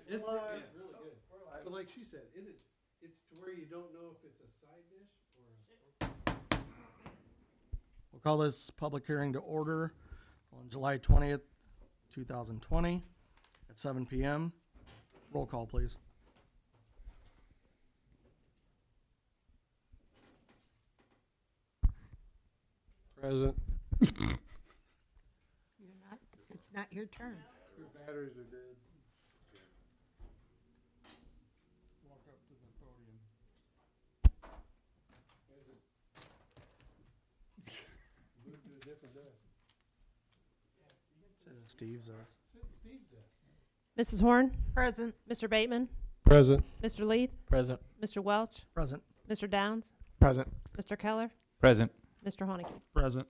It's We're yeah, live. really good. We're live. But like she said, it's to where you don't know if it's a side dish or a. We'll call this public hearing to order on July 20th, 2020 at 7 p.m. Roll call, please. Present. You're not, it's not your turn. Your batteries are dead. Walk up to the podium. Move to a different desk. Sit at Steve's. Sit at Steve's desk. Mrs. Horn, Present. Mr. Bateman, Present. Mr. Leith, Present. Mr. Welch, Present. Mr. Downs, Present. Mr. Keller, Present. Mr. Haneke. Present.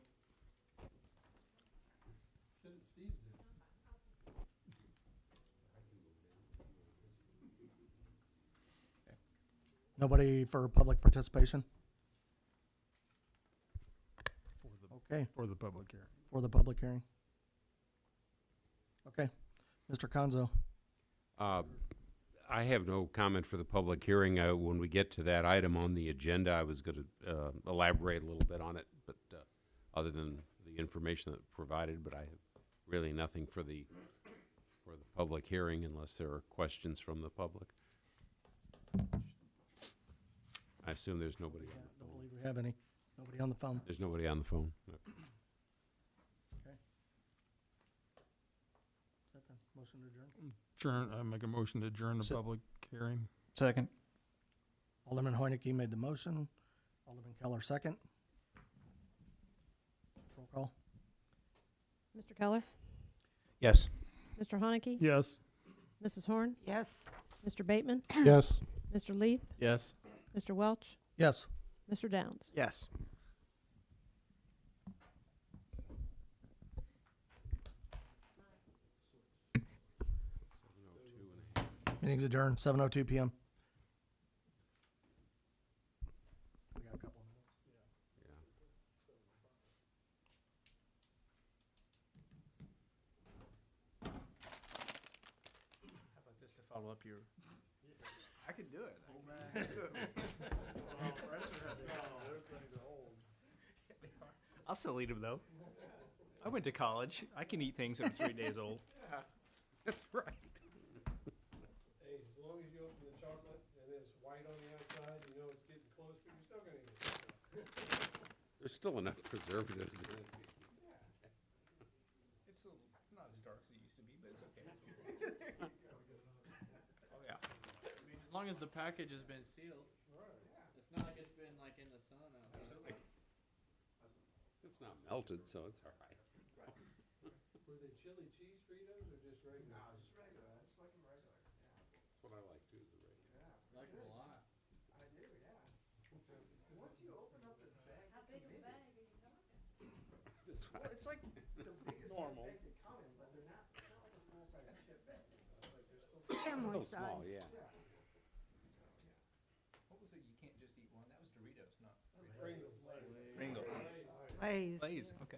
Sit at Steve's desk. Nobody for public participation? Okay, For the public hearing. for the public hearing. Okay, Mr. Conzo. I have no comment for the public hearing. When we get to that item on the agenda, I was going to elaborate a little bit on it, but other than the information that provided, but I have really nothing for the public hearing unless there are questions from the public. I assume there's nobody on the Don't phone. believe we have any. Nobody on the phone. There's nobody on the phone. No. Is that the motion to adjourn? I make a motion to adjourn the So- public hearing. Second. Alderman Hoyneke made the motion. Alderman Keller second. Roll call. Mr. Keller, Yes. Mr. Haneke, Yes. Mrs. Horn, Yes. Mr. Bateman, Yes. Mr. Leith, Yes. Mr. Welch, Yes. Mr. Downs. Yes. Meeting's adjourned, 7:02 p.m. We got a couple of minutes. Yeah. How about this to follow up your? I can do it. I'll still eat them though. I went to college. I can eat things that are 3 days old. That's right. Hey, as long as you open the chocolate and it's white on the outside, you know it's getting close, but you're still gonna eat it. There's still enough preservatives in it. It's not as dark as it used to be, but it's okay. Oh yeah. I mean, as long as the package has been sealed. It's not like it's been like in the sun outside. It's not melted, so it's all right. Were they chili cheese Fritos or just regular? No, just regular. That's what I like too, is the regular. I like them a lot. This one. It's like the biggest Normal. bag they come in, but they're not. It's not like a full size chip bag. It's like they're still. Family Still small, size. yeah. What was it? You can't just eat one. That was Doritos, not Pringles. Pringles. Lay's. Lay's. Okay.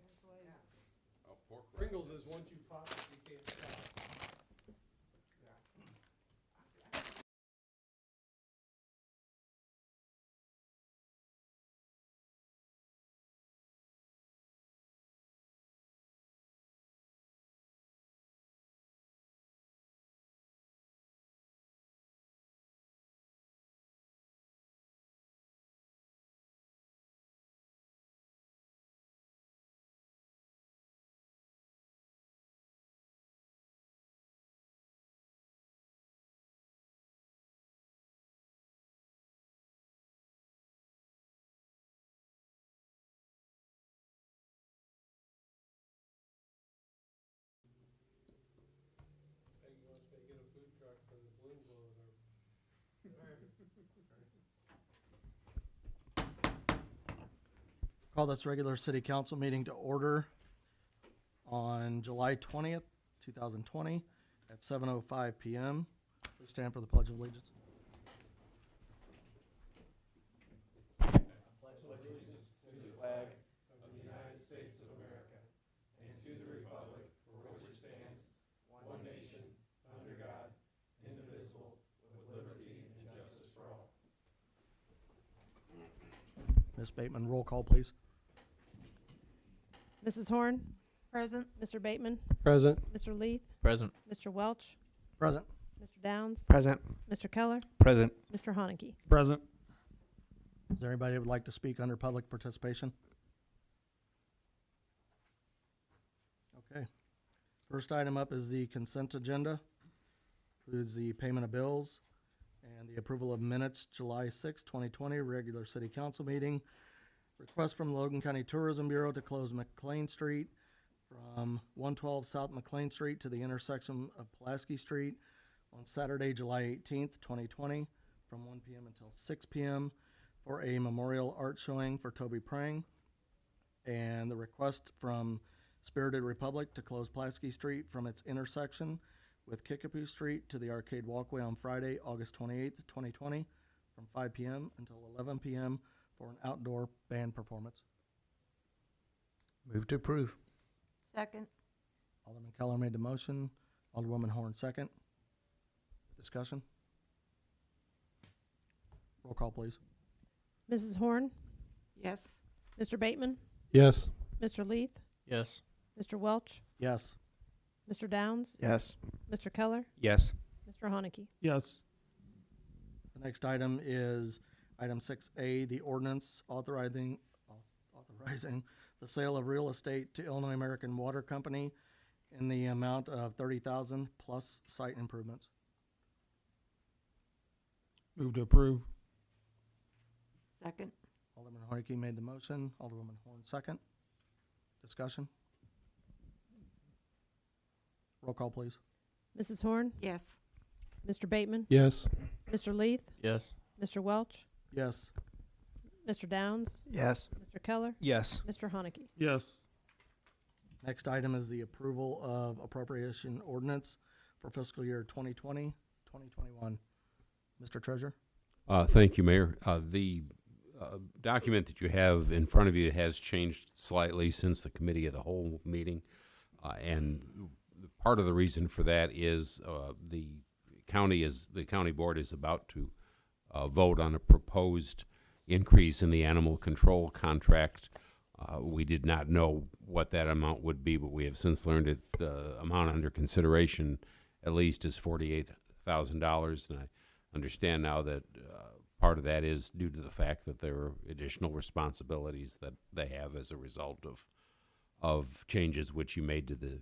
Oh, pork Pringles is once you pop it, you can't stop. Hey, you want us to get a food truck from the Bloom Blow there? Call this regular city council meeting to order on July 20th, 2020 at 7:05 p.m. Please stand for the Pledge of Allegiance. One nation, under God, indivisible, Ms. Bateman, roll call, please. Mrs. Horn, Present. Mr. Bateman, Present. Mr. Leith, Present. Mr. Welch, Present. Mr. Downs, Present. Mr. Keller, Present. Mr. Haneke. Present. Is there anybody who would like to speak under public participation? Okay. First item up is the consent agenda. Includes the payment of bills and the approval of minutes, July 6, 2020, regular city council meeting. Request from the Logan County Tourism Bureau to close McLean Street from 112 South McLean Street to the intersection of Pulaski Street on Saturday, July 18th, 2020, from 1 p.m. until 6 p.m. for a memorial art showing for Toby Prang. And the request from Spirited Republic to close Pulaski Street from its intersection with Kickapoo Street to the Arcade Walkway on Friday, August 28th, 2020, from 5 p.m. until 11 p.m. for an outdoor band performance. Move to approve. Second. Alderman Keller made the motion. Alderwoman Horn second. Discussion? Roll call, please. Mrs. Horn, Yes. Mr. Bateman, Yes. Mr. Leith, Yes. Mr. Welch, Yes. Mr. Downs, Yes. Mr. Keller, Yes. Mr. Haneke. Yes. The next item is item 6A, the ordinance authorizing the sale of real estate to Illinois American Water Company in the amount of $30,000 plus site improvements. Move to approve. Second. Alderman Haneke made the motion. Alderwoman Horn second. Discussion? Roll call, please. Mrs. Horn, Yes. Mr. Bateman, Yes. Mr. Leith, Yes. Mr. Welch, Yes. Mr. Downs, Yes. Mr. Keller, Yes. Mr. Haneke. Yes. Next item is the approval of appropriation ordinance for fiscal year 2020, 2021. Mr. Treasurer? Thank you, Mayor. The document that you have in front of you has changed slightly since the committee of the whole meeting. And part of the reason for that is the county board is about to vote on a proposed increase in the animal control contract. We did not know what that amount would be, but we have since learned that the amount under consideration at least is $48,000. And I understand now that part of that is due to the fact that there are additional responsibilities that they have as a result of changes which you made to the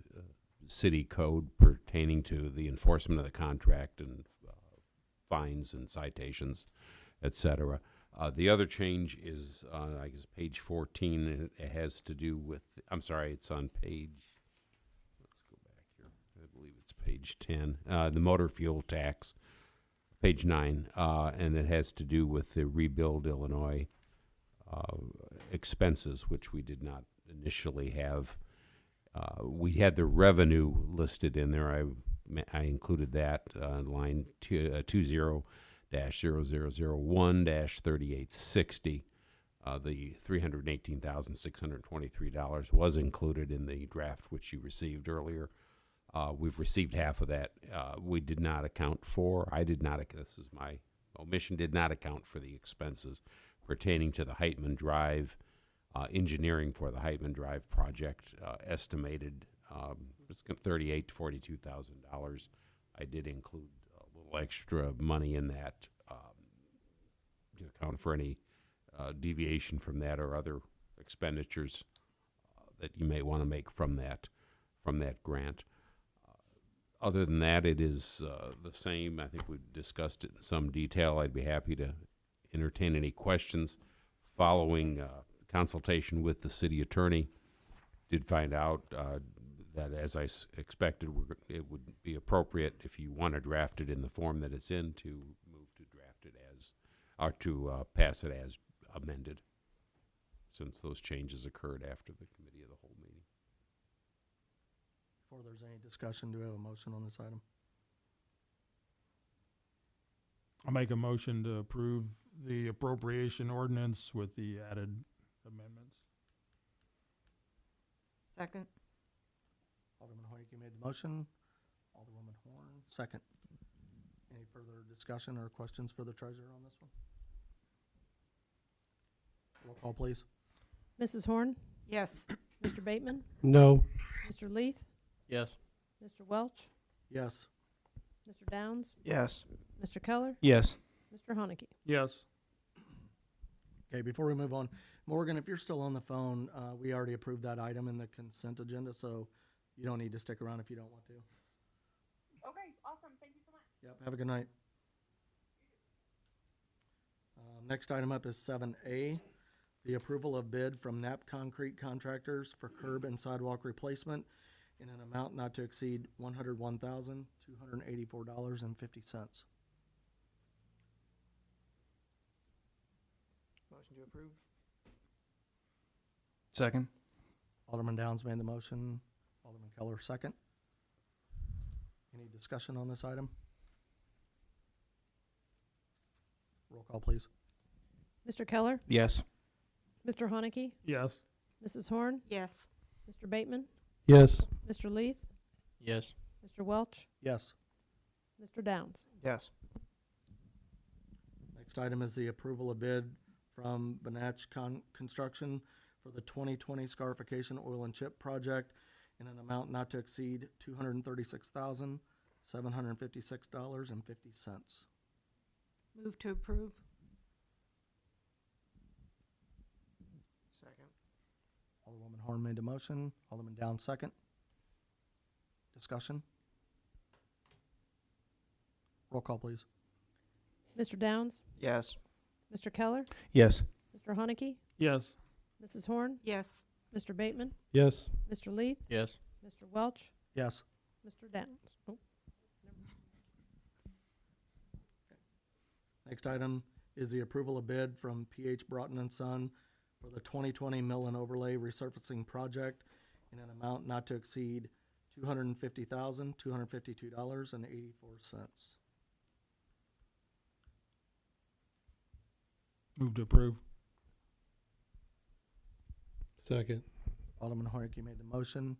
city code pertaining to the enforcement of the contract and fines and citations, et cetera. The other change is, I guess, page 14, and it has to do with, I'm sorry, it's on page, let's go back here. I believe it's page 10, the motor fuel tax, page 9, and it has to do with the Rebuild Illinois expenses, which we did not initially have. We had the revenue listed in there. I included that line 20-0001-3860. The $318,623 was included in the draft which you received earlier. We've received half of that. We did not account for, this is my omission, did not account for the expenses pertaining to the Heitman Drive, engineering for the Heitman Drive project, estimated it's $38,000 to $42,000. I did include a little extra money in that to account for any deviation from that or other expenditures that you may want to make from that grant. Other than that, it is the same. I think we've discussed it in some detail. I'd be happy to entertain any questions. Following consultation with the city attorney, did find out that, as I expected, it would be appropriate if you want to draft it in the form that it's in to move to draft it as, or to pass it as amended, since those changes occurred after the committee of the whole meeting. Before there's any discussion, do we have a motion on this item? I'll make a motion to approve the appropriation ordinance with the added amendments. Second. Alderman Haneke made the motion. Alderwoman Horn, second. Any further discussion or questions for the treasurer on this one? Roll call, please. Mrs. Horn, Yes. Mr. Bateman, No. Mr. Leith, Yes. Mr. Welch, Yes. Mr. Downs, Yes. Mr. Keller, Yes. Mr. Haneke. Yes. Okay, before we move on, Morgan, if you're still on the phone, we already approved that item in the consent agenda, so you don't need to stick around if you don't want to. Okay, awesome. Thank you so much. Yep, have a good night. Next item up is 7A, the approval of bid from Knapp Concrete Contractors for curb and sidewalk replacement in an amount not to exceed $101,284.50. Motion to approve. Second. Alderman Downs made the motion, Alderman Keller second. Any discussion on this item? Roll call, please. Mr. Keller, Yes. Mr. Haneke, Yes. Mrs. Horn, Yes. Mr. Bateman, Yes. Mr. Leith, Yes. Mr. Welch, Yes. Mr. Downs. Yes. Next item is the approval of bid from Benatch Construction for the 2020 scarification oil and chip project in an amount not to exceed $236,756.50. Move to approve. Second. Alderwoman Horn made the motion, Alderman Downs second. Discussion? Roll call, please. Mr. Downs, Yes. Mr. Keller, Yes. Mr. Haneke, Yes. Mrs. Horn, Yes. Mr. Bateman, Yes. Mr. Leith, Yes. Mr. Welch, Yes. Mr. Downs. Oh, Next item is the approval of bid from PH Broughton and Son for the 2020 mill and overlay resurfacing project in an amount not to exceed $250,252.84. Move to approve. Second. Alderman Hoyke made the motion,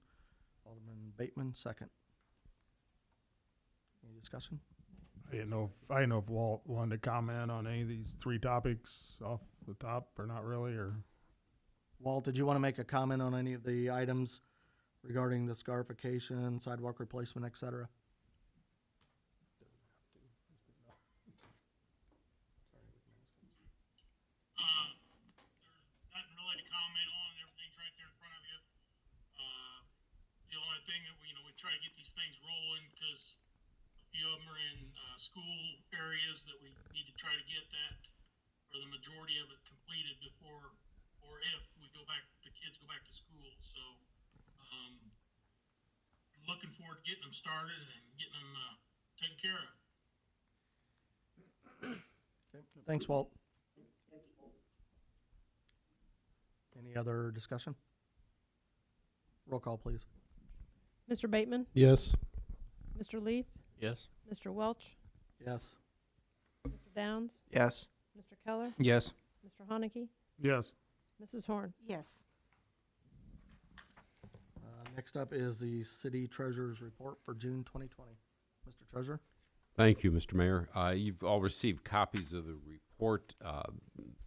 Alderman Bateman second. Any discussion? I didn't know if Walt wanted to comment on any of these three topics off the top or not really, or Walt, did you want to make a comment on any of the items regarding the scarification, sidewalk replacement, et cetera? Nothing really to comment on. Everything's right there in front of you. The only thing that we try to get these things rolling because a few of them are in school areas that we need to try to get that, or the majority of it completed before, or if the kids go back to school. So, looking forward to getting them started and getting them taken care of. Okay. Thanks, Walt. Any other discussion? Roll call, please. Mr. Bateman, Yes. Mr. Leith, Yes. Mr. Welch, Yes. Mr. Downs, Yes. Mr. Keller, Yes. Mr. Haneke, yes. Mrs. Horn. Yes. Next up is the city treasurer's report for June 2020. Mr. Treasurer? Thank you, Mr. Mayor. You've all received copies of the report.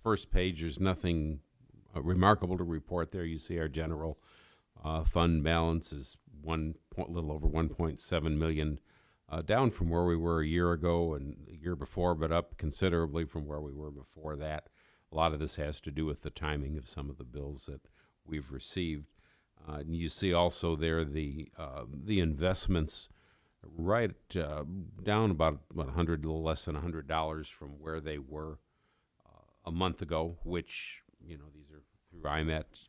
First page, there's nothing remarkable to report there. You see our general fund balance is little over 1.7 million, down from where we were a year ago and the year before, but up considerably from where we were before that. A lot of this has to do with the timing of some of the bills that we've received. And you see also there the investments right down about a little less than $100 from where they were a month ago, which, these are through IMET,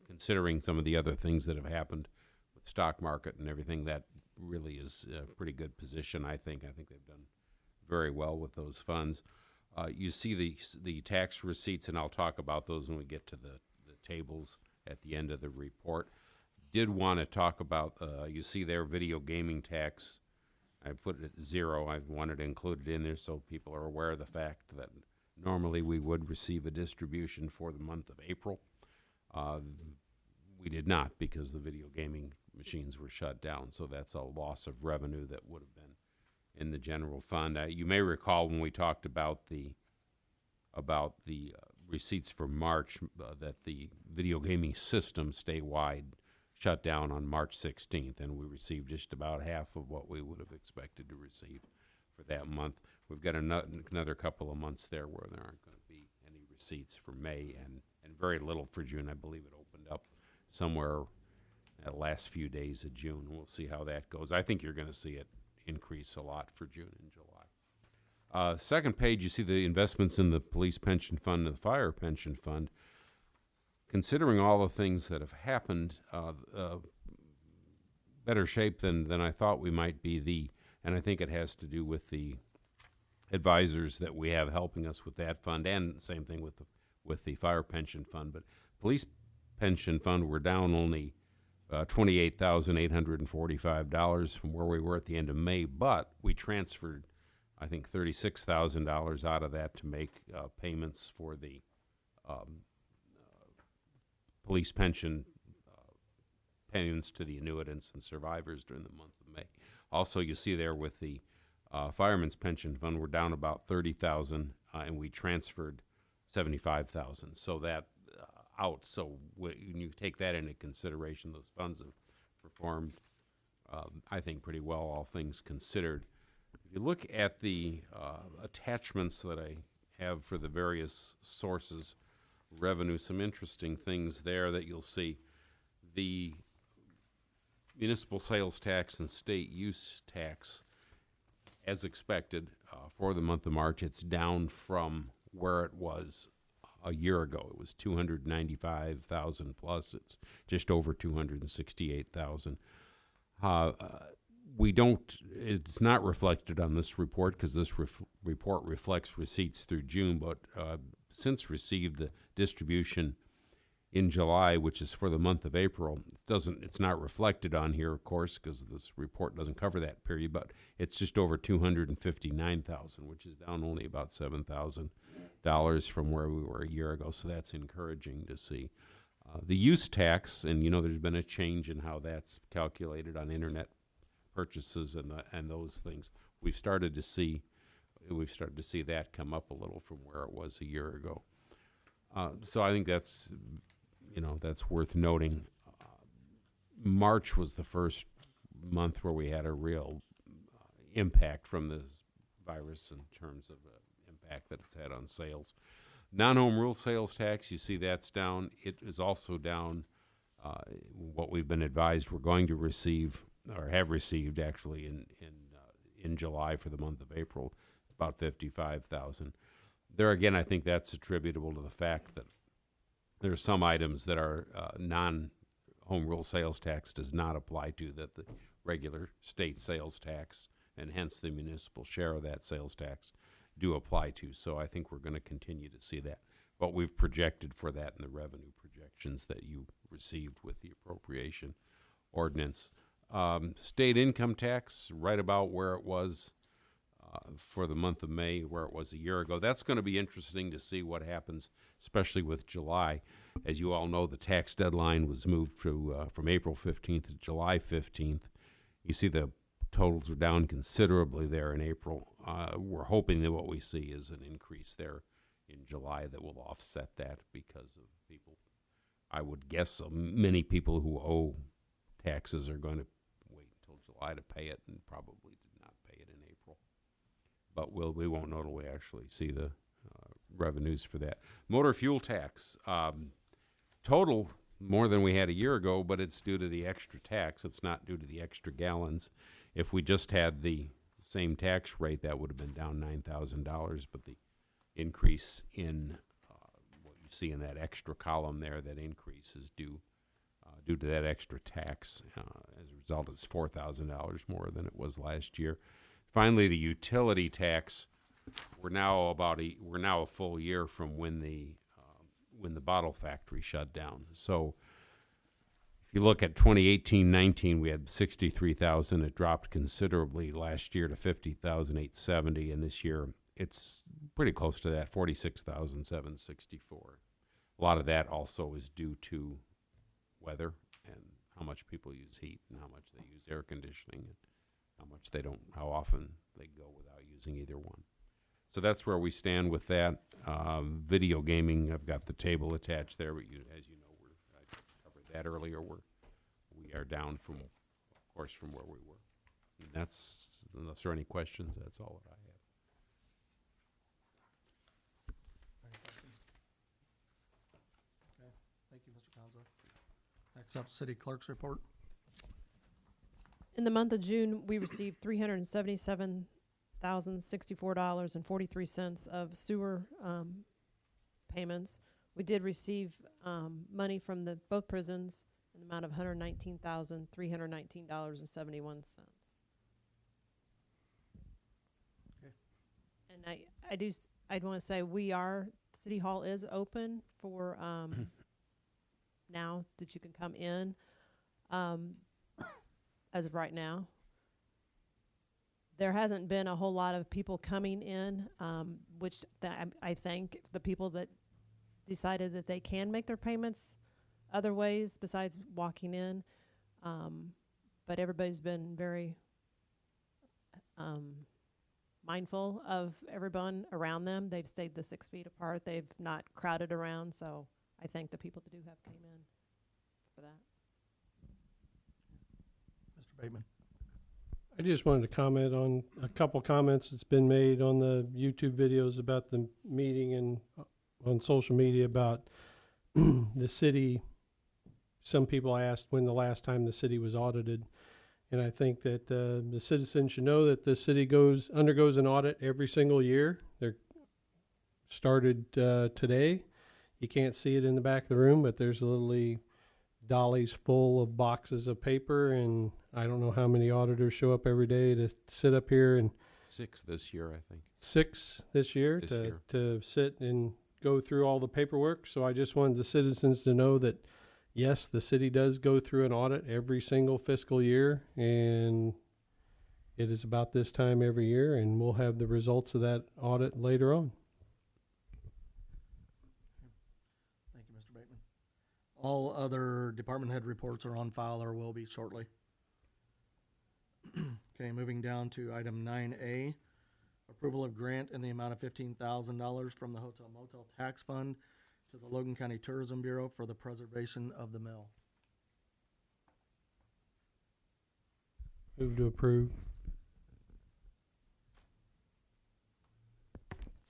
considering some of the other things that have happened with stock market and everything. That really is a pretty good position, I think. I think they've done very well with those funds. You see the tax receipts, and I'll talk about those when we get to the tables at the end of the report. Did want to talk about, you see their video gaming tax. I put it at 0. I wanted to include it in there so people are aware of the fact that normally we would receive a distribution for the month of April. We did not because the video gaming machines were shut down, so that's a loss of revenue that would have been in the general fund. You may recall when we talked about the receipts for March, that the video gaming system statewide shut down on March 16th, and we received just about half of what we would have expected to receive for that month. We've got another couple of months there where there aren't going to be any receipts for May, and very little for June. I believe it opened up somewhere the last few days of June. We'll see how that goes. I think you're going to see it increase a lot for June and July. Second page, you see the investments in the police pension fund and the fire pension fund. Considering all the things that have happened, better shape than I thought we might be. And I think it has to do with the advisors that we have helping us with that fund, and same thing with the fire pension fund. But police pension fund, we're down only $28,845 from where we were at the end of May, but we transferred, I think, $36,000 out of that to make payments for the police pension payments to the annuitants and survivors during the month of May. Also, you see there with the fireman's pension fund, we're down about $30,000, and we transferred $75,000. So that out. So when you take that into consideration, those funds have performed, I think, pretty well, all things considered. If you look at the attachments that I have for the various sources of revenue, some interesting things there that you'll see. The municipal sales tax and state use tax, as expected, for the month of March, it's down from where it was a year ago. It was 295,000 plus. It's just over 268,000. It's not reflected on this report because this report reflects receipts through June, but since received the distribution in July, which is for the month of April, it's not reflected on here, of course, because this report doesn't cover that period, but it's just over 259,000, which is down only about $7,000 from where we were a year ago. So that's encouraging to see. The use tax, and there's been a change in how that's calculated on internet purchases and those things. We've started to see that come up a little from where it was a year ago. So I think that's worth noting. March was the first month where we had a real impact from this virus in terms of impact that it's had on sales. Non-home rule sales tax, you see that's down. It is also down. What we've been advised we're going to receive, or have received actually in July for the month of April, about 55,000. There again, I think that's attributable to the fact that there are some items that are non-home rule sales tax does not apply to, that the regular state sales tax and hence the municipal share of that sales tax do apply to. So I think we're going to continue to see that. But we've projected for that in the revenue projections that you received with the appropriation ordinance. State income tax, right about where it was for the month of May, where it was a year ago. That's going to be interesting to see what happens, especially with July. As you all know, the tax deadline was moved from April 15th to July 15th. You see the totals are down considerably there in April. We're hoping that what we see is an increase there in July that will offset that because of people. I would guess many people who owe taxes are going to wait until July to pay it and probably did not pay it in April. But we won't know till we actually see the revenues for that. Motor fuel tax, total more than we had a year ago, but it's due to the extra tax. It's not due to the extra gallons. If we just had the same tax rate, that would have been down $9,000, but the increase in what you see in that extra column there, that increase is due to that extra tax. As a result, it's $4,000 more than it was last year. Finally, the utility tax. We're now a full year from when the bottle factory shut down. So if you look at 2018-19, we had 63,000. It dropped considerably last year to 50,870, and this year it's pretty close to that, 46,764. A lot of that also is due to weather and how much people use heat and how much they use air conditioning and how often they go without using either one. So that's where we stand with that. Video gaming, I've got the table attached there, but as you know, I covered that earlier. We are down from, of course, from where we were. And that's, unless there are any questions, that's all that I have. Any questions? Okay, thank you, Mr. Conzo. Next up, city clerk's report. In the month of June, we received $377,064.43 of sewer payments. We did receive money from both prisons in the amount of $119,319.71. Okay. And I'd want to say City Hall is open for now that you can come in. As of right now, there hasn't been a whole lot of people coming in, which I thank the people that decided that they can make their payments other ways besides walking in. But everybody's been very mindful of everyone around them. They've stayed the 6 feet apart. They've not crowded around. So I thank the people that do have came in for that. Mr. Bateman. I just wanted to comment on a couple comments that's been made on the YouTube videos about the meeting and on social media about the city. Some people asked when the last time the city was audited. And I think that the citizens should know that the city undergoes an audit every single year. They're started today. You can't see it in the back of the room, but there's literally dollies full of boxes of paper, and I don't know how many auditors show up every day to sit up here, and 6 this year, I think. 6 this year to sit and go through all the paperwork. So I just wanted the citizens to know that yes, the city does go through an audit every single fiscal year, and it is about this time every year, and we'll have the results of that audit later on. Thank you, Mr. Bateman. All other department head reports are on file or will be shortly. Okay, moving down to item 9A, approval of grant in the amount of $15,000 from the Hotel Motel Tax Fund to the Logan County Tourism Bureau for the preservation of the mill. Move to approve.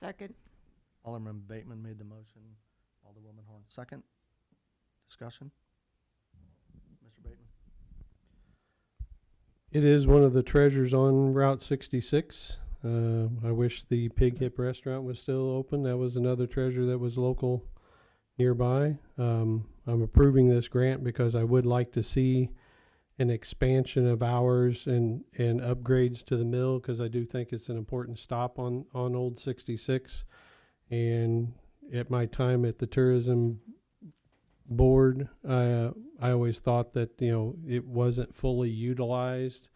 Second. Alderman Bateman made the motion. Alderwoman Horn second. Discussion? Mr. Bateman. It is one of the treasures on Route 66. I wish the Pig Hip restaurant was still open. That was another treasure that was local nearby. I'm approving this grant because I would like to see an expansion of hours and upgrades to the mill, because I do think it's an important stop on Old 66. And at my time at the tourism board, I always thought that, it wasn't fully utilized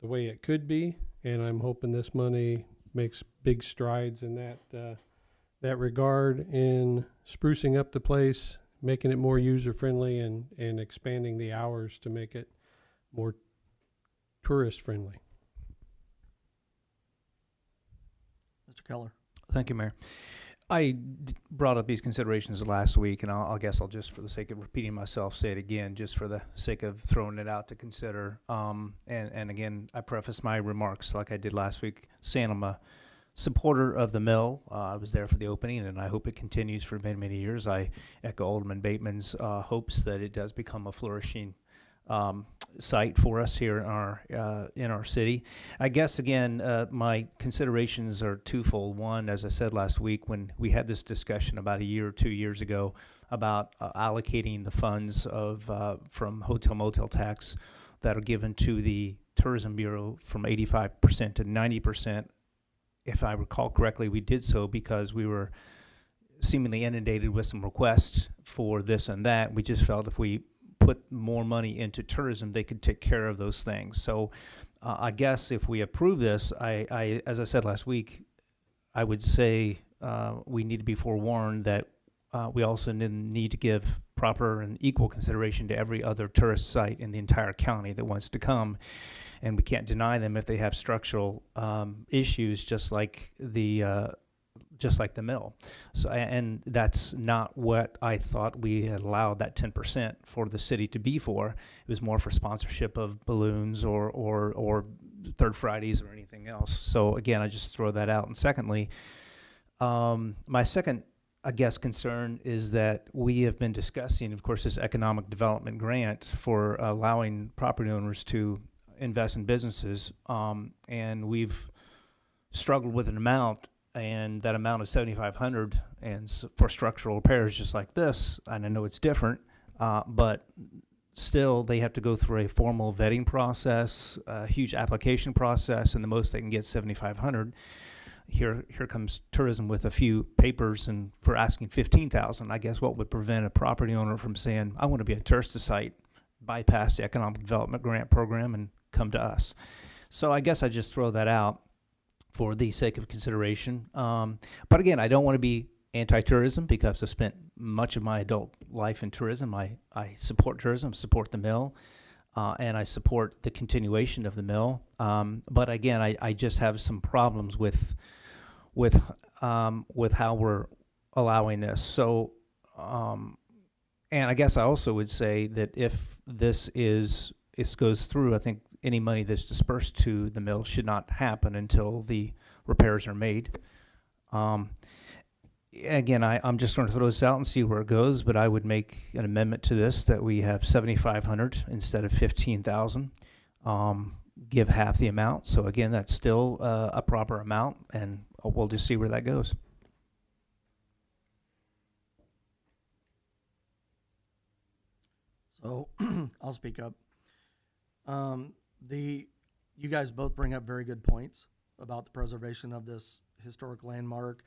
the way it could be, and I'm hoping this money makes big strides in that regard, in sprucing up the place, making it more user friendly, and expanding the hours to make it more tourist friendly. Mr. Keller. Thank you, Mayor. I brought up these considerations last week, and I guess I'll just, for the sake of repeating myself, say it again, just for the sake of throwing it out to consider. And again, I preface my remarks like I did last week, saying I'm a supporter of the mill. I was there for the opening, and I hope it continues for many, many years. I echo Alderman Bateman's hopes that it does become a flourishing site for us here in our city. I guess again, my considerations are twofold. One, as I said last week, when we had this discussion about a year or 2 years ago about allocating the funds from hotel motel tax that are given to the Tourism Bureau from 85% to 90%. If I recall correctly, we did so because we were seemingly inundated with some requests for this and that. We just felt if we put more money into tourism, they could take care of those things. So I guess if we approve this, I as I said last week, I would say we need to be forewarned that we also need to give proper and equal consideration to every other tourist site in the entire county that wants to come. and we can't deny them if they have structural issues, just like the mill. So, and that's not what I thought we had allowed that 10% for the city to be for. It was more for sponsorship of balloons or Third Fridays or anything else. So again, I just throw that out. And secondly, my second, I guess, concern is that we have been discussing, of course, this economic development grant for allowing property owners to invest in businesses, and we've struggled with an amount, and that amount is $7,500, and for structural repairs just like this, and I know it's different, but still they have to go through a formal vetting process, a huge application process, and the most they can get $7,500. Here comes tourism with a few papers and for asking $15,000. I guess what would prevent a property owner from saying, I want to be a tourist site, bypass the economic development grant program and come to us? So I guess I just throw that out for the sake of consideration. But again, I don't want to be anti-tourism because I've spent much of my adult life in tourism. I support tourism, support the mill, and I support the continuation of the mill. But again, I just have some problems with how we're allowing this. So, and I guess I also would say that if this goes through, I think any money that's dispersed to the mill should not happen until the repairs are made. Again, I'm just going to throw this out and see where it goes, but I would make an amendment to this that we have $7,500 instead of $15,000. Give half the amount. So again, that's still a proper amount, and we'll just see where that goes. So I'll speak up. You guys both bring up very good points about the preservation of this historic landmark,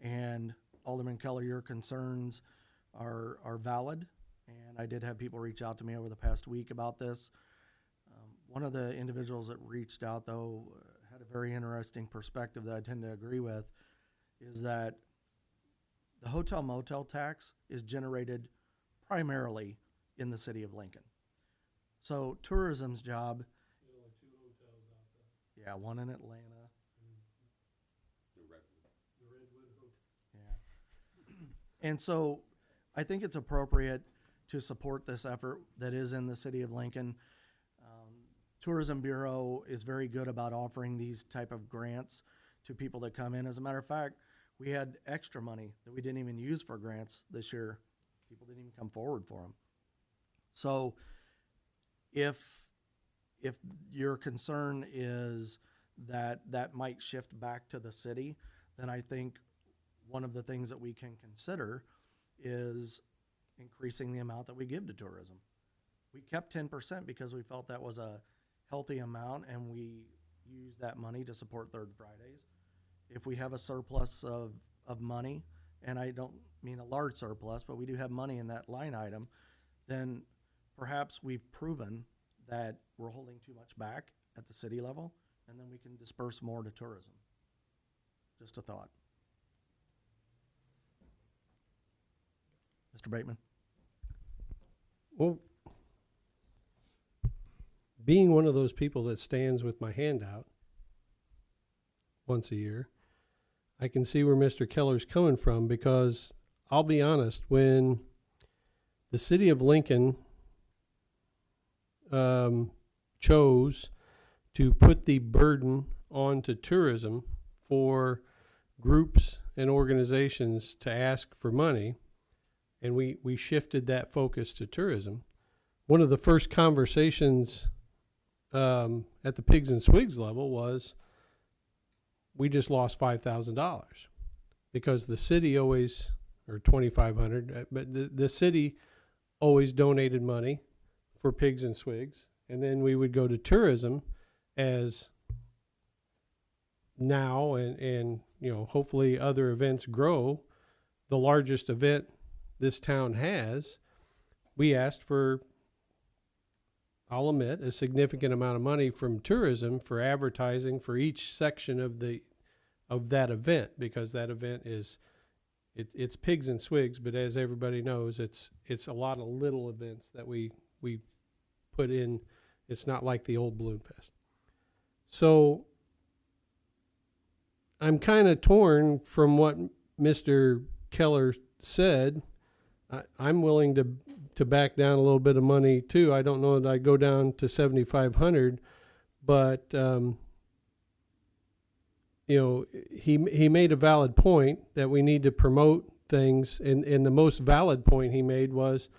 and Alderman Keller, your concerns are valid, and I did have people reach out to me over the past week about this. One of the individuals that reached out, though, had a very interesting perspective that I tend to agree with, is that the hotel motel tax is generated primarily in the city of Lincoln. So tourism's job, yeah, one in Atlanta. Yeah. And so I think it's appropriate to support this effort that is in the city of Lincoln. Tourism Bureau is very good about offering these type of grants to people that come in. As a matter of fact, we had extra money that we didn't even use for grants this year. People didn't even come forward for them. So if your concern is that might shift back to the city, then I think one of the things that we can consider is increasing the amount that we give to tourism. We kept 10% because we felt that was a healthy amount, and we use that money to support Third Fridays. If we have a surplus of money, and I don't mean a large surplus, but we do have money in that line item, then perhaps we've proven that we're holding too much back at the city level, and then we can disperse more to tourism. Just a thought. Mr. Bateman? Well, being one of those people that stands with my hand out once a year, I can see where Mr. Keller's coming from, because I'll be honest, when the city of Lincoln chose to put the burden onto tourism for groups and organizations to ask for money, and we shifted that focus to tourism, one of the first conversations at the Pigs and Swigs level was, we just lost $5,000 because the city always, or $2,500, but the city always donated money for Pigs and Swigs, and then we would go to tourism as now, and hopefully other events grow. The largest event this town has, we asked for, I'll admit, a significant amount of money from tourism for advertising for each section of that event, because that event is it's Pigs and Swigs, but as everybody knows, it's a lot of little events that we put in. It's not like the old Balloon Fest. So I'm kind of torn from what Mr. Keller said. I'm willing to back down a little bit of money too. I don't know that I go down to 7,500, but you know, he made a valid point that we need to promote things, and the most valid point he made was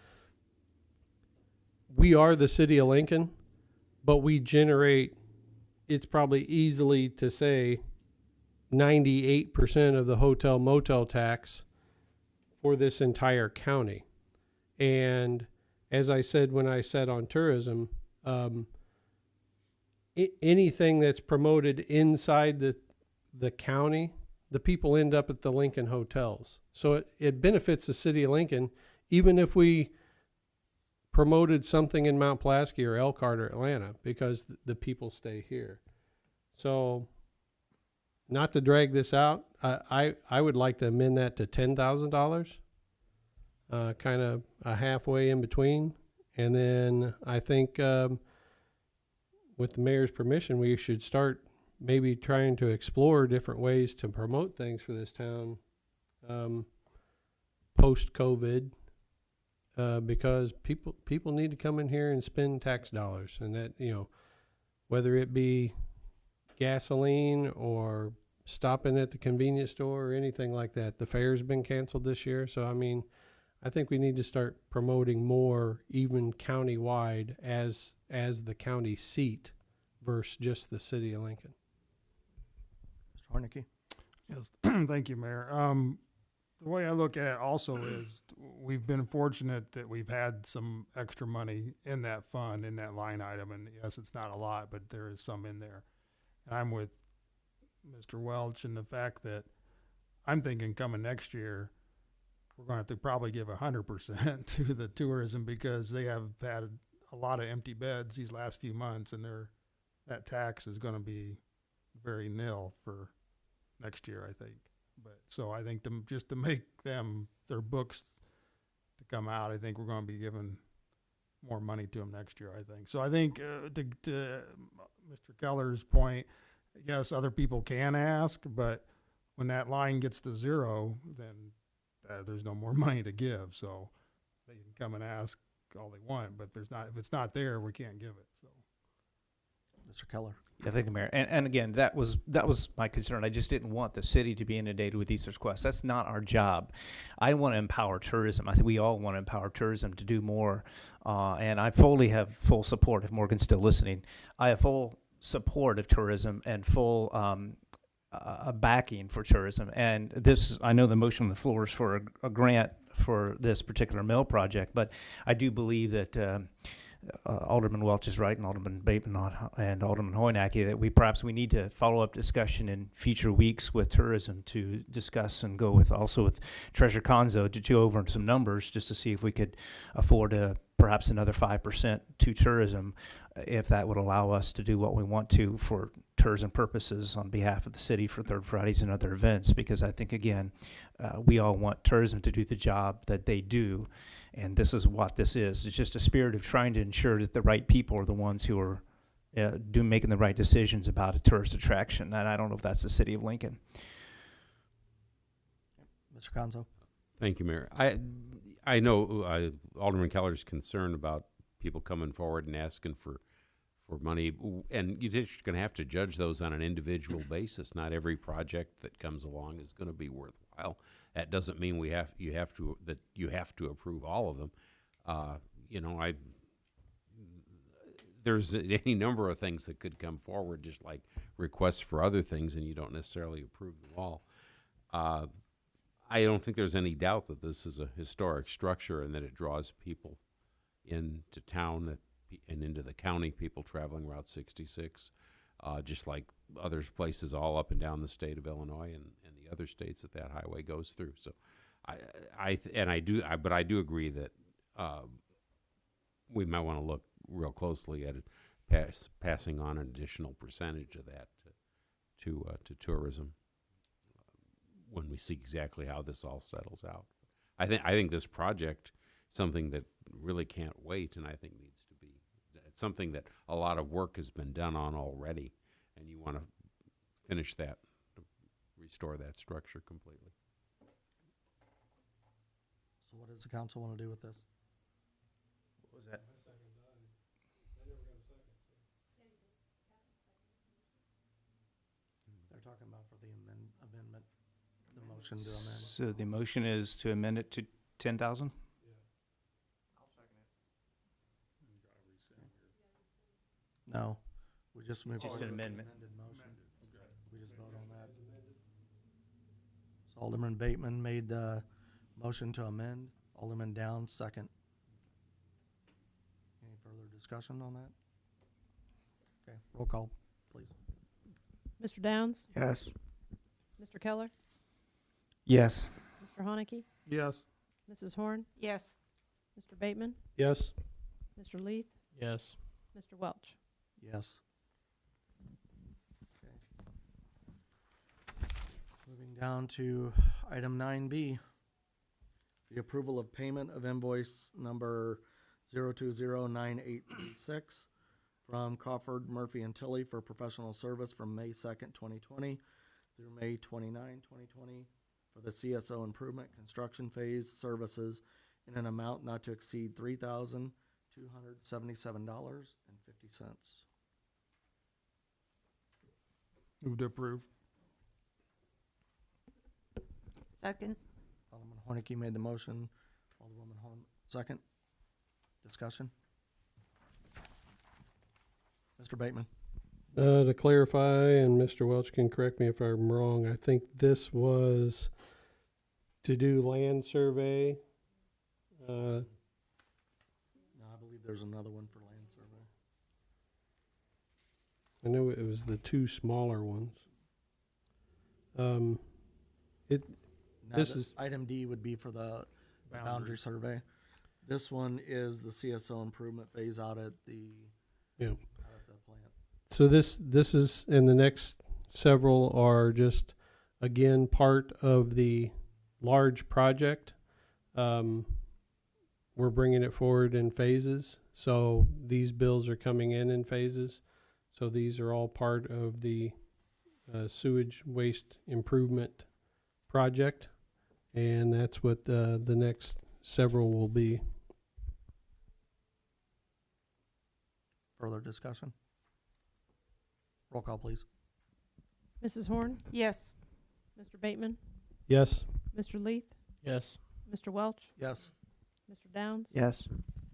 we are the city of Lincoln, but we generate, it's probably easily to say 98% of the hotel motel tax for this entire county. And as I said when I sat on tourism, anything that's promoted inside the county, the people end up at the Lincoln hotels. So it benefits the city of Lincoln, even if we promoted something in Mount Pulaski or Elkhart or Atlanta, because the people stay here. So not to drag this out, I would like to amend that to $10,000, kind of a halfway in between. And then I think with the mayor's permission, we should start maybe trying to explore different ways to promote things for this town post-COVID, because people need to come in here and spend tax dollars, and that, you know, whether it be gasoline or stopping at the convenience store or anything like that. The fair's been canceled this year, so I mean, I think we need to start promoting more, even county-wide, as the county seat versus just the city of Lincoln. Mr. Hornicky? Yes, thank you, Mayor. The way I look at it also is we've been fortunate that we've had some extra money in that fund, in that line item, and yes, it's not a lot, but there is some in there. And I'm with Mr. Welch in the fact that I'm thinking coming next year, we're going to have to probably give 100% to the tourism, because they have had a lot of empty beds these last few months, and that tax is going to be very nil for next year, I think. But so I think just to make their books to come out, I think we're going to be giving more money to them next year, I think. So I think to Mr. Keller's point, yes, other people can ask, but when that line gets to zero, then there's no more money to give. So they can come and ask all they want, but if it's not there, we can't give it. So, Mr. Keller? Yeah, thank you, Mayor. And again, that was my concern. I just didn't want the city to be inundated with Easter's Quest. That's not our job. I want to empower tourism. I think we all want to empower tourism to do more. And I fully have full support, if Morgan's still listening. I have full support of tourism and full backing for tourism. And this, I know the motion on the floor is for a grant for this particular mill project, but I do believe that Alderman Welch is right, and Alderman Bateman and Alderman Hoynacky, that we need to follow up discussion in future weeks with tourism to discuss and go with Treasurer Conzo to go over some numbers just to see if we could afford perhaps another 5% to tourism, if that would allow us to do what we want to for tourism purposes on behalf of the city for Third Fridays and other events. Because I think, again, we all want tourism to do the job that they do, and this is what this is. It's just a spirit of trying to ensure that the right people are the ones who are making the right decisions about a tourist attraction, and I don't know if that's the city of Lincoln. Mr. Conzo? Thank you, Mayor. I know Alderman Keller's concerned about people coming forward and asking for money, and you're just going to have to judge those on an individual basis. Not every project that comes along is going to be worthwhile. That doesn't mean you have to approve all of them. There's any number of things that could come forward, just like requests for other things, and you don't necessarily approve them all. I don't think there's any doubt that this is a historic structure and that it draws people into town and into the county, people traveling Route 66, just like others places all up and down the state of Illinois and the other states that highway goes through. So I do agree that we might want to look real closely at it, passing on an additional percentage of that to tourism when we see exactly how this all settles out. I think this project, something that really can't wait, and I think needs to be, it's something that a lot of work has been done on already. and you want to finish that, to restore that structure completely. So what does the council want to do with this? What was that? They're talking about for the amendment, the motion to amend. So the motion is to amend it to 10,000? No, we just moved. Just forward an with the amendment. amended motion. We just vote on that. So Alderman Bateman made the motion to amend. Alderman Downs, second. Any further discussion on that? Okay, roll call, please. Mr. Downs? Yes. Mr. Keller? Yes. Mr. Haneke? Yes. Mrs. Horn? Yes. Mr. Bateman? Yes. Mr. Leith? Yes. Mr. Welch? Yes. Okay. Moving down to item 9B, the approval of payment of invoice number 0209836 from Crawford, Murphy and Tilly for professional service from May 2nd, 2020 through May 29, 2020 for the CSO improvement construction phase services in an amount not to exceed $3,277.50. Move to approve. Second. Alderman Hornicky made the motion. Alderwoman Horn, second. Discussion. Mr. Bateman. To clarify, and Mr. Welch can correct me if I'm wrong, I think this was to do land survey. No, I believe there's another one for land survey. I know it was the two smaller ones. Now, This is- item D would be for the boundary survey. This one is the CSO improvement phase out at the Yeah. out at the plant. So this is, and the next several are just, again, part of the large project. We're bringing it forward in phases. So these bills are coming in phases. So these are all part of the sewage waste improvement project. And that's what the next several will be. Further discussion? Roll call, please. Mrs. Horn? Yes. Mr. Bateman? Yes. Mr. Leith? Yes. Mr. Welch? Yes. Mr. Downs? Yes.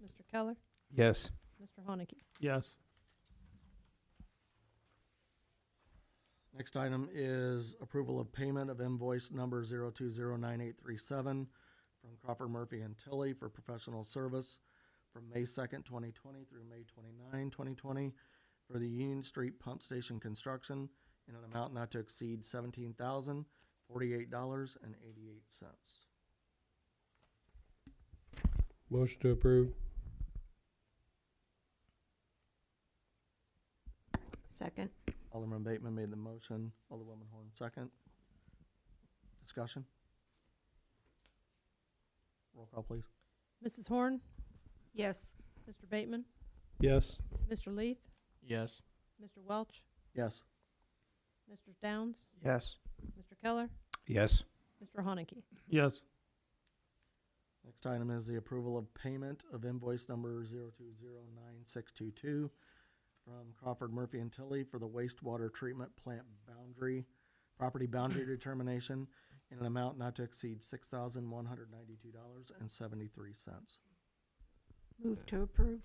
Mr. Keller? Yes. Mr. Haneke? Yes. Next item is approval of payment of invoice number 0209837 from Crawford, Murphy and Tilly for professional service from May 2nd, 2020 through May 29, 2020 for the Union Street Pump Station construction in an amount not to exceed $17,048.88. Motion to approve. Second. Alderman Bateman made the motion. Alderwoman Horn, second. Discussion? Roll call, please. Mrs. Horn? Yes. Mr. Bateman? Yes. Mr. Leith? Yes. Mr. Welch? Yes. Mr. Downs? Yes. Mr. Keller? Yes. Mr. Haneke? Yes. Next item is the approval of payment of invoice number 0209622 from Crawford, Murphy and Tilly for the wastewater treatment plant property boundary determination in an amount not to exceed $6,192.73. Move to approve.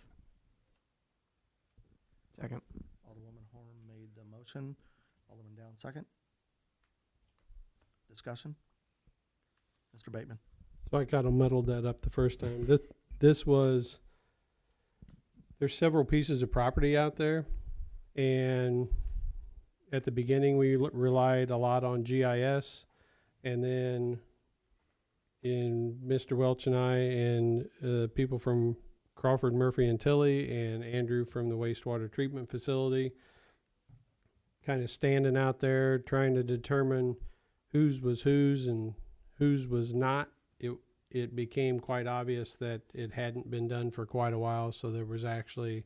Second. Alderwoman Horn made the motion. Alderman Downs, second. Discussion? Mr. Bateman. So I kind of muddled that up the first time. This was, there's several pieces of property out there, and at the beginning we relied a lot on GIS, and then in Mr. Welch and I and people from Crawford, Murphy and Tilly, and Andrew from the wastewater treatment facility, kind of standing out there trying to determine whose was whose and whose was not. It became quite obvious that it hadn't been done for quite a while, so there was actually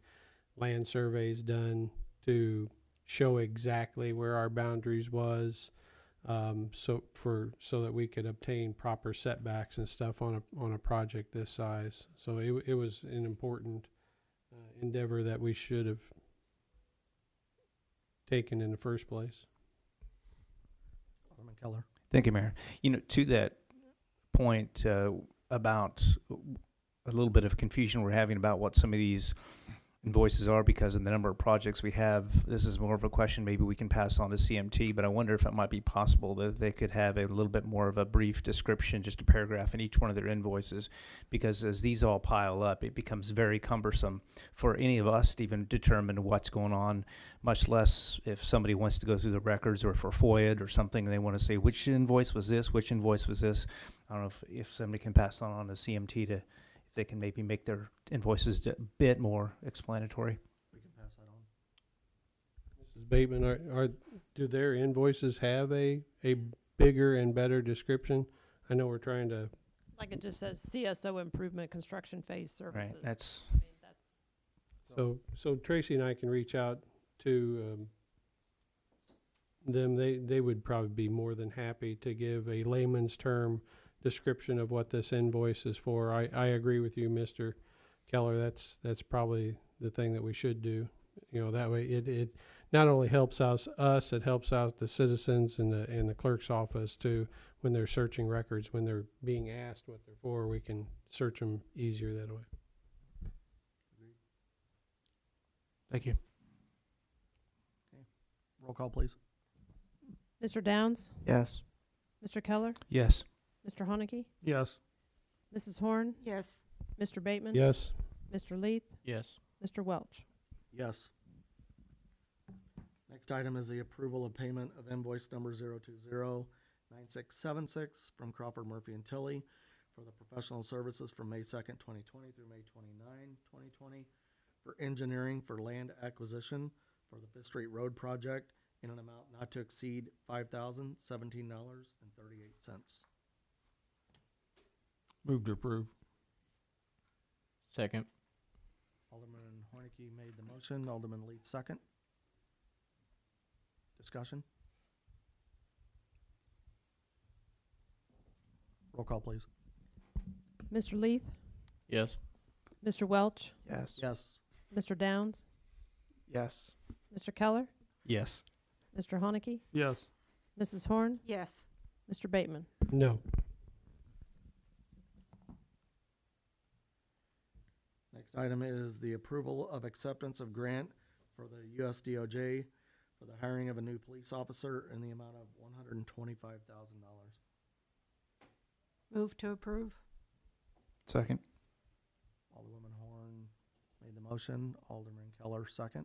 land surveys done to show exactly where our boundaries was, so that we could obtain proper setbacks and stuff on a project this size. So it was an important endeavor that we should have taken in the first place. Alderman Keller. Thank you, Mayor. To that point about a little bit of confusion we're having about what some of these invoices are because of the number of projects we have, this is more of a question maybe we can pass on to CMT, but I wonder if it might be possible that they could have a little bit more of a brief description, just a paragraph in each one of their invoices, because as these all pile up, it becomes very cumbersome for any of us to even determine what's going on, much less if somebody wants to go through the records or for FOIA or something, and they want to say, which invoice was this, which invoice was this. I don't know if somebody can pass that on to CMT to if they can maybe make their invoices a bit more explanatory. We can pass that on. Mrs. Bateman, do their invoices have a bigger and better description? I know we're trying to. Like it just says CSO improvement construction phase services. Right. That's I mean, that's So Tracy and I can reach out to them. They would probably be more than happy to give a layman's term description of what this invoice is for. I agree with you, Mr. Keller. That's probably the thing that we should do. That way it not only helps us, it helps out the citizens and the clerk's office too when they're searching records, when they're being asked what they're for, we can search them easier that way. thank you. Roll call, please. Mr. Downs, Yes. Mr. Keller, Yes. Mr. Haneke, Yes. Mrs. Horn, Yes. Mr. Bateman, Yes. Mr. Leith, Yes. Mr. Welch. Yes. Next item is the approval of payment of invoice number 0209676 from Crawford Murphy and Tilly for the professional services from May 2nd, 2020 through May 29, 2020 for engineering for land acquisition for the Fifth Street Road project in an amount not to exceed $5,017.38. Move to approve. Second. Alderman Hornicky made the motion. Alderman Leeds second. Discussion? Roll call, please. Mr. Leith, Yes. Mr. Welch, Yes. Yes. Mr. Downs, Yes. Mr. Keller, Yes. Mr. Haneke, Yes. Mrs. Horn, Yes. Mr. Bateman. No. Next item is the approval of acceptance of grant for the USDOJ for the hiring of a new police officer in the amount of $125,000. Move to approve. Second. Alderwoman Horn made the motion. Alderman Keller second.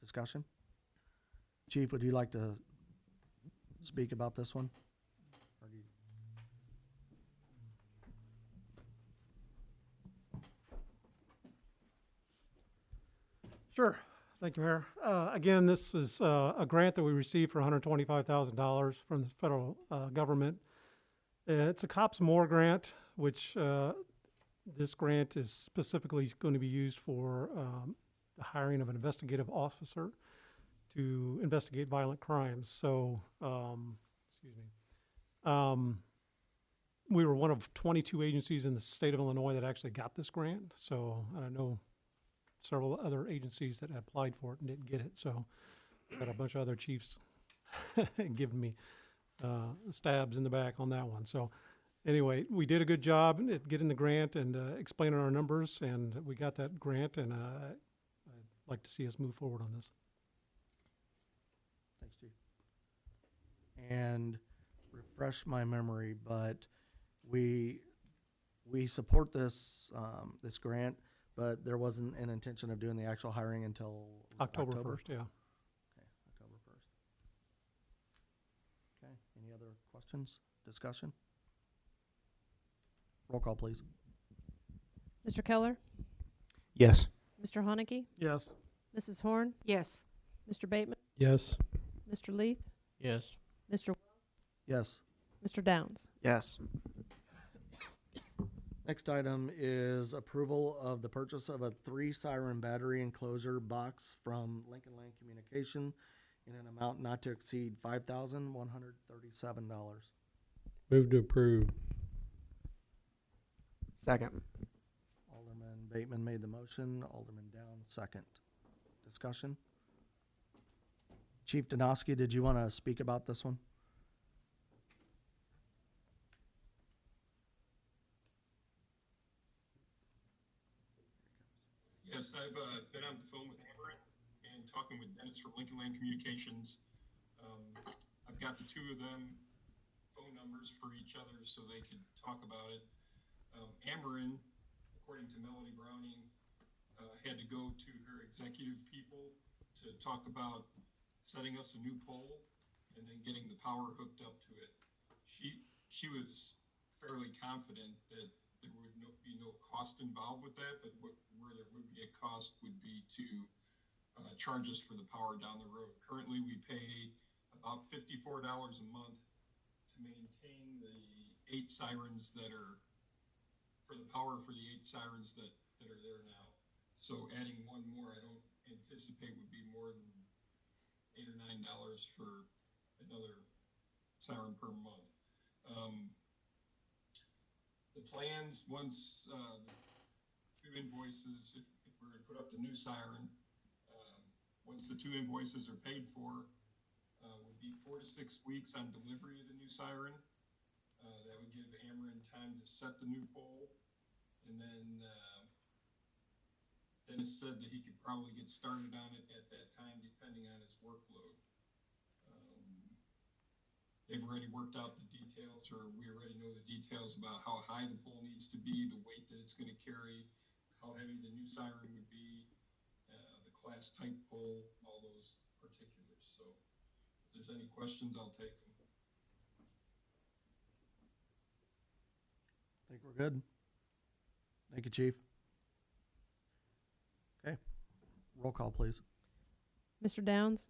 Discussion? Chief, would you like to speak about this one? Or do you- Sure. Thank you, Mayor. Again, this is a grant that we received for $125,000 from the federal government. It's a COPS More grant, which this grant is specifically going to be used for the hiring of an investigative officer to investigate violent crimes. So, excuse me. We were one of 22 agencies in the state of Illinois that actually got this grant. So I know several other agencies that applied for it and didn't get it. So got a bunch of other chiefs giving me stabs in the back on that one. So anyway, we did a good job at getting the grant and explaining our numbers, and we got that grant, and I'd like to see us move forward on this. Thanks, Chief. And refresh my memory, but we support this this grant, but there wasn't an intention of doing the actual hiring until October 1st, yeah. Okay, October 1st. Okay, any other questions, discussion? Roll call, please. Mr. Keller, Yes. Mr. Haneke, Yes. Mrs. Horn, Yes. Mr. Bateman, Yes. Mr. Leith, Yes. Mr. Yes. Mr. Downs. Yes. Next item is approval of the purchase of a 3-siren battery enclosure box from Lincoln Land Communication in an amount not to exceed $5,137. Move to approve. Second. Alderman Bateman made the motion, Alderman Downs second. Discussion? Chief Donosky, did you want to speak about this one? Yes, I've been on the phone with Amber and talking with Dennis from Lincoln Land Communications. I've got the two of them phone numbers for each other so they could talk about it. Amberin, according to Melody Browning, had to go to her executive people to talk about setting us a new pole and then getting the power hooked up to it. She was fairly confident that there would be no cost involved with that, but where there would be a cost would be to charge us for the power down the road. Currently, we pay about $54 a month to maintain the 8 sirens that are, for the power for the 8 sirens that are there now. So adding one more, I don't anticipate would be more than $8 or $9 for another siren per month. The plans, once the 2 invoices, if we're going to put up the new siren, once the 2 invoices are paid for, would be 4 to 6 weeks on delivery of the new siren. That would give Ameren time to set the new pole, and then Dennis said that he could probably get started on it at that time, depending on his workload. They've already worked out the details, or we already know the details about how high the pole needs to be, the weight that it's going to carry, how heavy the new siren would be, the class type pole, all those particulars. So if there's any questions, I'll take them. I think we're good. Thank you, Chief. Okay, roll call, please. Mr. Downs?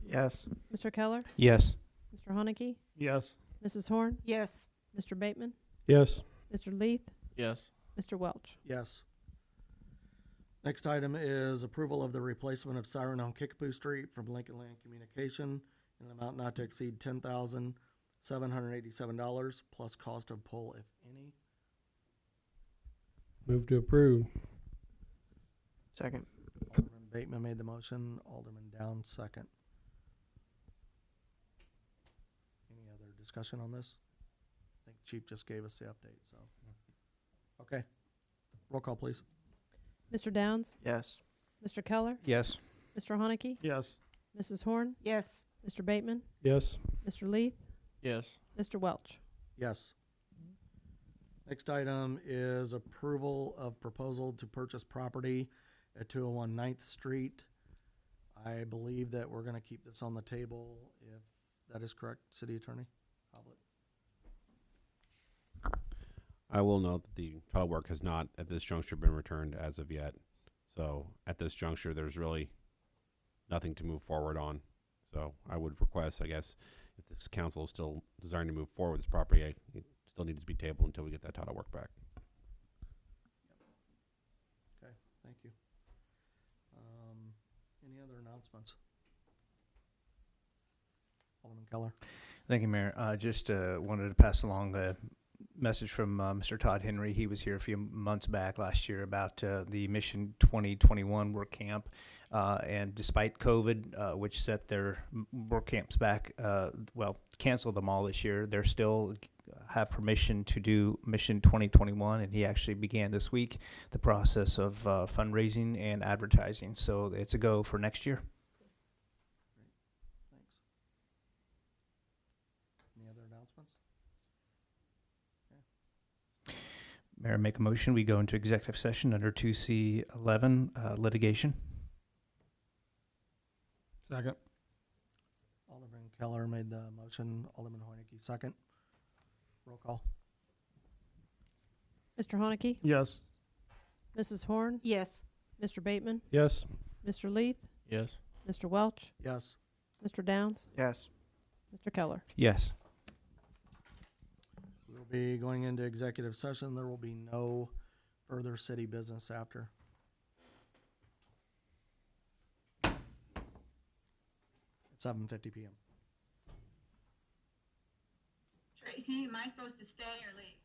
Yes. Mr. Keller? Yes. Mr. Haneke? Yes. Mrs. Horn? Yes. Mr. Bateman? Yes. Mr. Leith? Yes. Mr. Welch? Yes. Next item is approval of the replacement of siren on Kickapoo Street from Lincoln Land Communication in an amount not to exceed $10,787 plus cost of pole, if any. Move to approve. Second. Alderman Bateman made the motion, Alderman Downs second. Any other discussion on this? I think Chief just gave us the update, so. Okay. Roll call, please. Mr. Downs? Yes. Mr. Keller? Yes. Mr. Haneke? Yes. Mrs. Horn? Yes. Mr. Bateman? Yes. Mr. Leith? Yes. Mr. Welch? Yes. Next item is approval of proposal to purchase property at 201 9th Street. I believe that we're gonna keep this on the table, if that is correct, City Attorney Hoblet. I will note that the title work has not, at this juncture, been returned as of yet. So at this juncture, there's really nothing to move forward on. So I would request, I guess, if this council is still desiring to move forward with this property, it still needs to be tabled until we get that title work back. Okay, thank you. Any other announcements? Alderman Keller. Thank you, Mayor. Just wanted to pass along a message from Mr. Todd Henry. He was here a few months back last year about the Mission 2021 work camp. And despite COVID, which set their work camps back, canceled them all this year, they're still have permission to do Mission 2021, and he actually began this week the process of fundraising and advertising. So it's a go for next year. Thanks. Any other announcements? Mayor, make a motion. We go into executive session under 2C11 litigation. Second. Alderman Keller made the motion, Alderman Hoynicki second. Roll call. Mr. Haneke? Yes. Mrs. Horn? Yes. Mr. Bateman? Yes. Mr. Leith? Yes. Mr. Welch? Yes. Mr. Downs? Yes. Mr. Keller? Yes. We will We'll be going into executive session. There will be no further city business after. At 7:50 PM. Tracy, am I supposed to stay or leave?